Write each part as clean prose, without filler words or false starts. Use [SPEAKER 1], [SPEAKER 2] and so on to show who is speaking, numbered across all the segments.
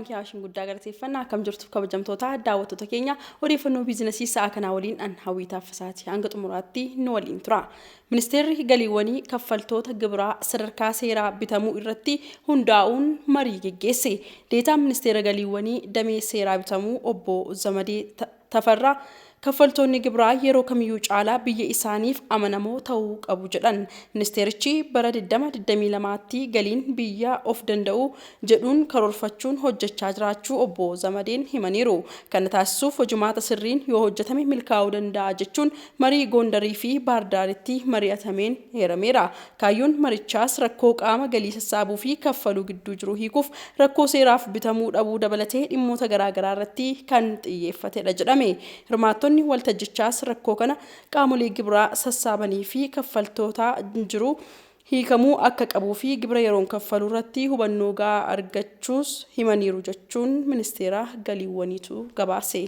[SPEAKER 1] Kiyaashin guddaa galateeffannaa akkam jirtuuf kabajamtoota daawwattoota keenya odeeffannoo biizinasii sa'a kanaa waliin an hawwii taaffisaati hanga xumuraatti nu waliin tura. Ministeerri galiiwwanii kaffaltoota gibiraa sadarkaa seeraa bitamuu irratti hundaa'uun marii geggeesse. Deetaan ministeera galiiwwanii damee seeraa bitamuu obbo Zamadee Tafarraa kaffaltoonni gibiraa yeroo kamiyyuu caalaa biyya isaaniif amanamoo ta'uu qabu jedhan. Ministeerichi bara 2022tti galiin biyya of danda'u jedhuun karoorfachuun hojjechaa jiraachuu obbo Zamadeen himaniiru. Kana taasisuuf hojimaata sirriin yoo hojjetame milkaa'uu danda'a jechuun marii Gondarii fi Baardaaritti mari'atameen heerameera. Kaayyoon marichaas rakkoo qaama galii sassaabuu fi kaffaluu gidduu jiru hiikuuf rakkoo seeraaf bitamuu dhabuu dabalatee dhimmoota garaagaraa irratti kan xiyyeeffatedha jedhame. Hirmaattonni waltajjichaas rakkoo kana qaamolee gibiraa sassaabanii fi kaffaltoota jiru hiikamuu akka qabuu fi gibira yeroon kaffaluu irratti hubannoo gahaa argachuus himaniiru jechuun ministeera galiiwwaniitu gabaase.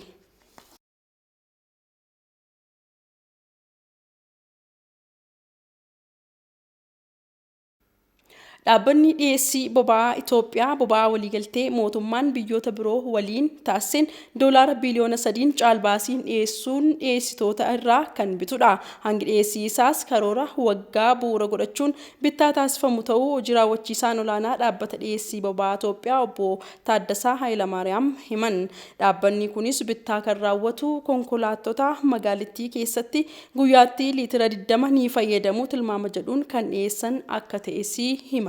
[SPEAKER 1] Dhaabbanni dhiyeessii boba'aa Itoophiyaa boba'aa waliigaltee mootummaan biyyoota biroo waliin taasiseen doolaara biliyoona 3 caalbaasiin dhiyeessuun dhiyeessitoota irraa kan bitudha. Hangi dhiyeessii isaas karoora waggaa bu'uura godhachuun bittaa taasifamu ta'uu hojii raawwachiisaan olaanaa dhaabbata dhiyeessii boba'aa Itoophiyaa obbo Taaddasaa Hayilamaariyaam himan. Dhaabbanni kunis bittaa kan raawwatu konkolaattota magaalittii keessatti guyyaatti liitira 20 ni fayyadamu tilmaama jedhuun kan dhiyeessan akka ta'es himan.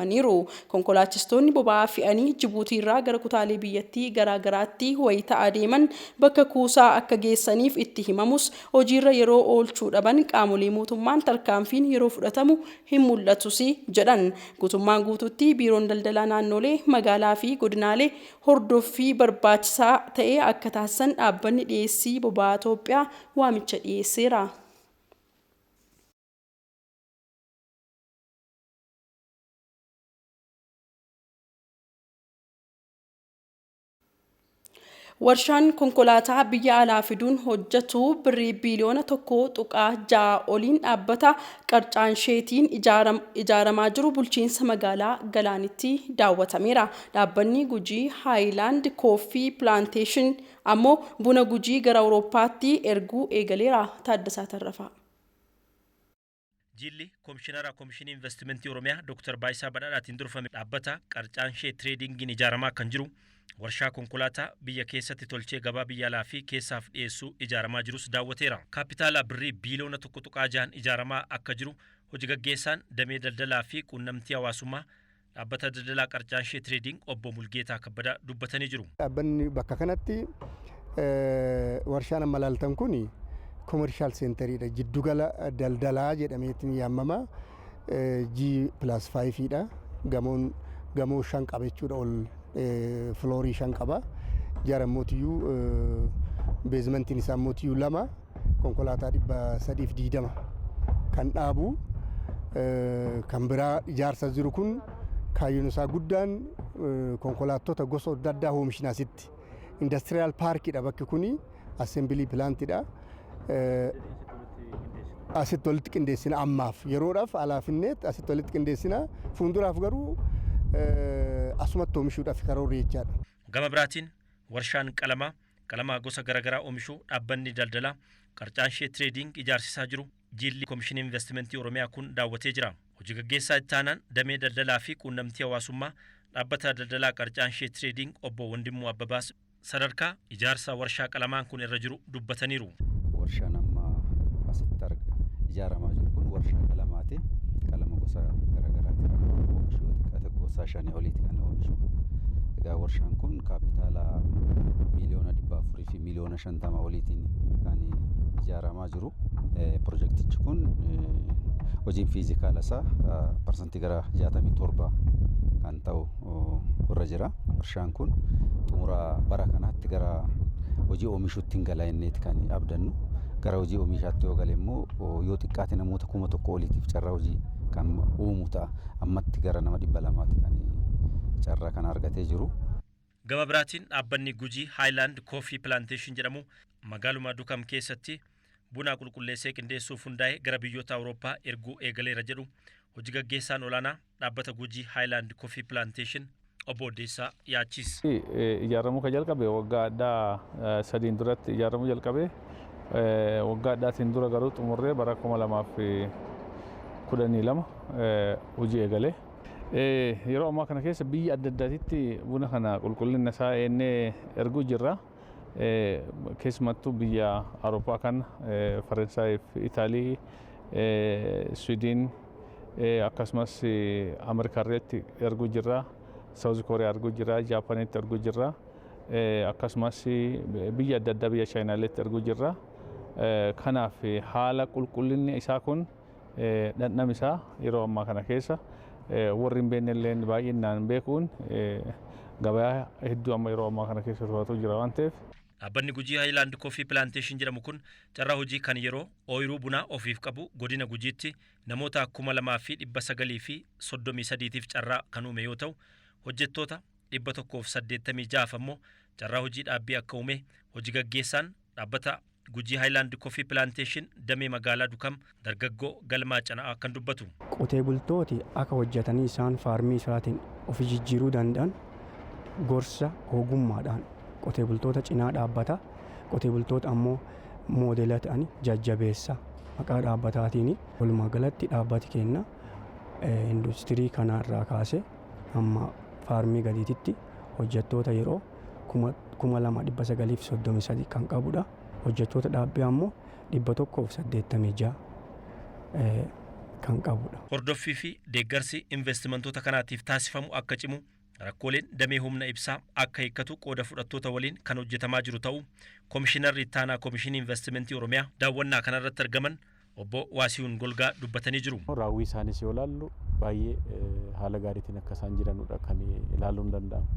[SPEAKER 1] Konkolaachistoonni boba'aa fe'anii Jibuutii irraa gara kutaalee biyyattii garaagaraatti wayita adeeman bakka kuusaa akka geessaniif itti himamus hojiirra yeroo oolchuu dhaban qaamolee mootummaan tarkaanfiin yeroo fudhatamu hin mul'atus jedhan. Guutummaan guutuutti biiroon daldalaa naannolee magaalaa fi godinaalee hordoffii barbaachisaa ta'e akka taasisan dhaabbanni dhiyeessii boba'aa Itoophiyaa waamicha dhiyeesseera. Warshaan konkolaataa biyya alaa fiduun hojjetu birrii biliyoona 1.6 oliin dhaabbata qarcaansheetiin ijaaramaa jiru bulchiinsa magaalaa Galaanitti daawwatameera. Dhaabbanni Gujii Haayilaand Kooffii Pilaanteeshin ammoo buna Gujii gara Awurooppaatti erguu eegaleera. Taaddasaa Tarrafaa.
[SPEAKER 2] Jilli Komishinara Komishinii Investimentii Oromiyaa Dr. Baayisaa Badhaadhaatiin durfame dhaabbata qarcaanshee tireedingiin ijaaramaa kan jiru. Warshaa konkolaataa biyya keessatti tolchee gabaa biyya alaa fi keessaaf dhiyeessuu ijaaramaa jirus daawwateera. Kaapitaala birrii biliyoona 1.6 ijaaramaa akka jiru hojii gaggeessaan damee daldalaa fi quunnamtii hawaasummaa dhaabbata daldalaa qarcaanshee tireeding obbo Mulgeetaa Kabbadaa dubbatanii jiru.
[SPEAKER 3] Dhaabbanni bakka kanatti warshaan amma ilaaltan kun koomershaal seentariidha. Jiddugala daldalaa jedhameetiin yaamama. G+5 dha. Gamoo 5 qaba jechuudha ol floorii 5 qaba. Jaara mootiyyuu beezmentiin isaa mootiyyuu 2 konkolaataa 320 kan dhaabu kan biraa ijaarsa jiru kun kaayyoon isaa guddaan konkolaattota gosa adda addaa oomishna asitti indastiriyaal paarkiidha bakki kuni assembilii pilaantidha. Asitti walitti qindeessina ammaaf yeroodhaaf alaafinneet asitti walitti qindeessina fuulduraaf garuu asumatti oomishuudhaaf karoorri jechaadha.
[SPEAKER 2] Gama biraatiin warshaan qalamaa gosa garaagaraa oomishuu dhaabbanni daldalaa qarcaanshee tireeding ijaarsisaa jiru jilli Komishinii Investimentii Oromiyaa kun daawwatee jira. Hojii gaggeessaa ittaanaan damee daldalaa fi quunnamtii hawaasummaa dhaabbata daldalaa qarcaanshee tireeding obbo Wandimmoo Abbabaas sadarkaa ijaarsa warshaa qalamaan kun irra jiru dubbataniiru.
[SPEAKER 4] Warshaan amma asitti ijaaramaa jiru kun warshaa qalamaati. Qalama gosa garaagaraati kan oomishu gosa 5 oliiti kan oomishu. Egaa warshaan kun kaapitaala miliyoona 400 fi miliyoona 50 oliitiin kan ijaaramaa jiru. Pirojektichi kun hojiin fiizikaala isaa parsantii gara 67 kan ta'u irra jira. Warshaan kun xumura bara kanaatti gara hojii oomishuutti hin galeenneeti kan abdannu. Gara hojii oomishaatti yoo gale immoo yoo xiqqaate namoota 1,000 oliitiif carraa hojii kan uumu ta'a. Ammatti gara nama 200 kan carraa kan argatee jiru.
[SPEAKER 2] Gama biraatiin dhaabbanni Gujii Haayilaand Kooffii Pilaanteeshin jedhamu magaaluma Dukam keessatti buna qulqulleessee qindeessuuf hundaa'e gara biyyoota Awurooppaa erguu eegaleera jedhu hojii gaggeessaan olaanaa dhaabbata Gujii Haayilaand Kooffii Pilaanteeshin obbo Oddeessaa yaachis.
[SPEAKER 5] Ijaaramuu kan jalqabe waggaa addaa sadiin duratti ijaaramuu jalqabe waggaa addaatiin dura garuu xumurree bara 2012 hojii eegale. Yeroo ammaa kana keessa biyya adda addaatitti buna kana qulqullina isaa eennee erguu jirra. Keessumattuu biyya Awurooppaa kan Faransaay fi Itaalii, Swiidin akkasumas Ameerikaa irratti erguu jirra. Saawuz Kooriyaa erguu jirra, Jaappaanitti erguu jirra. Akkasumas biyya adda addaa biyya Chaayinaatti erguu jirra. Kanaaf haala qulqullinni isaa kun dhandhama isaa yeroo ammaa kana keessa warri hin beekne illee baay'inaan beekuun gabaa hedduu amma yeroo ammaa kana keessa to'atu jira waan ta'eef.
[SPEAKER 2] Dhaabbanni Gujii Haayilaand Koffii Pilaanteeshin jedhamu kun carraa hojii kan yeroo ooyiruu bunaa ofiif qabu godina Gujiitti namoota 2,233 carraa kan uume yoo ta'u hojjettoota 186 ammoo carraa hojii dhaabbii akka uume hojii gaggeessaan dhaabbata Gujii Haayilaand Koffii Pilaanteeshin damee magaalaa Dukam dargaggoo Galmaa Canaa kan dubbatu.
[SPEAKER 6] Qotee bultooti akka hojjetanii isaan faarmii isaatiin ofi jijjiiruu danda'an gorsa ogummaadhaan qotee bultoota cinaa dhaabbata. Qotee bultoota ammoo moodela ta'anii jajjabeessa maqaa dhaabbataatiin walumaa galatti dhaabbati kenna industirii kanarraa kaasee amma faarmii gadiititti hojjettoota yeroo 2,933 kan qabudha. Hojjettoota dhaabbii ammoo 186 kan qabudha.
[SPEAKER 2] Hordoffii fi deeggarsi investimentoota kanaatiif taasifamu akka cimu rakkooleen damee humna ibsaa akka hiikkatu qooda fudhattoota waliin kan hojjetamaa jiru ta'uu Komishinarri Ittaanaa Komishinii Investimentii Oromiyaa daawwannaa kanarratti argaman obbo Waasihuun Golgaa dubbatanii jiru.
[SPEAKER 7] Raawwii isaanis yoo ilaallu baay'ee haala gaariitiin akka isaan jiranudha kan ilaaluun danda'amu.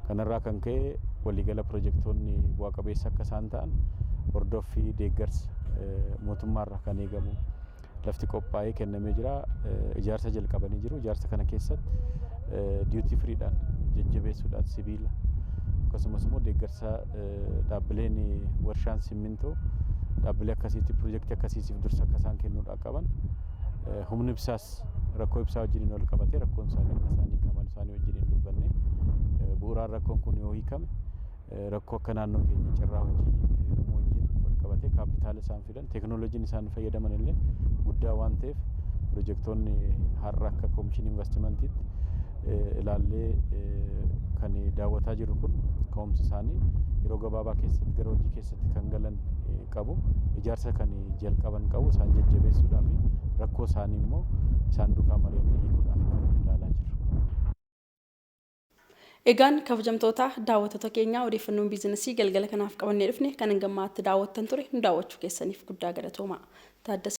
[SPEAKER 7] Kanarraa kan ka'e waliigala pirojektoonni bu'aa qabeessa akka isaan ta'an hordoffii deeggarsa mootummaarraa kan eegamu. Lafti qophaa'ee kennamee jira. Ijaarsa jalqabanii jiru. Ijaarsa kana keessatti duty freedhaan jajjabeessuudhaan sibiila akkasumas immoo deeggarsa dhaabbileen warshaan simmintoo dhaabbilee akkasiitti pirojektii akkasiitiif dursa akka isaan kennuudhaan qaban humni ibsaas rakkoo ibsaa wajjin wal qabatee rakkoon isaanii akka isaan hiikaman isaanii wajjin dubbanne bu'uuraan rakkoon kun yoo hiikame rakkoo akka naannoo keenya carraa hojii wajjin wal qabatee kaapitaala isaan fidan teekinooloojiin isaan fayyadaman illee guddaa waan ta'eef pirojektoonni har'a akka Komishinii Investimentiitti ilaallee kan daawwataa jiru kun ka'umsi isaanii yeroo gabaabaa keessatti gara hojii keessatti kan galan qabu ijaarsa kan jalqaban qabu isaan jajjabeessuudhaaf rakkoo isaanii immoo isaan duukaa mari'annee hiikuudhaaf kan ilaalaa jiru.
[SPEAKER 1] Egaan kabajamtoota daawwattoota keenyaa odeeffannoon biizinasii galgala kanaaf qabannee dhufne kan hangammaatti daawwattan ture nu daawwachuu keessaniif guddaa galatooma.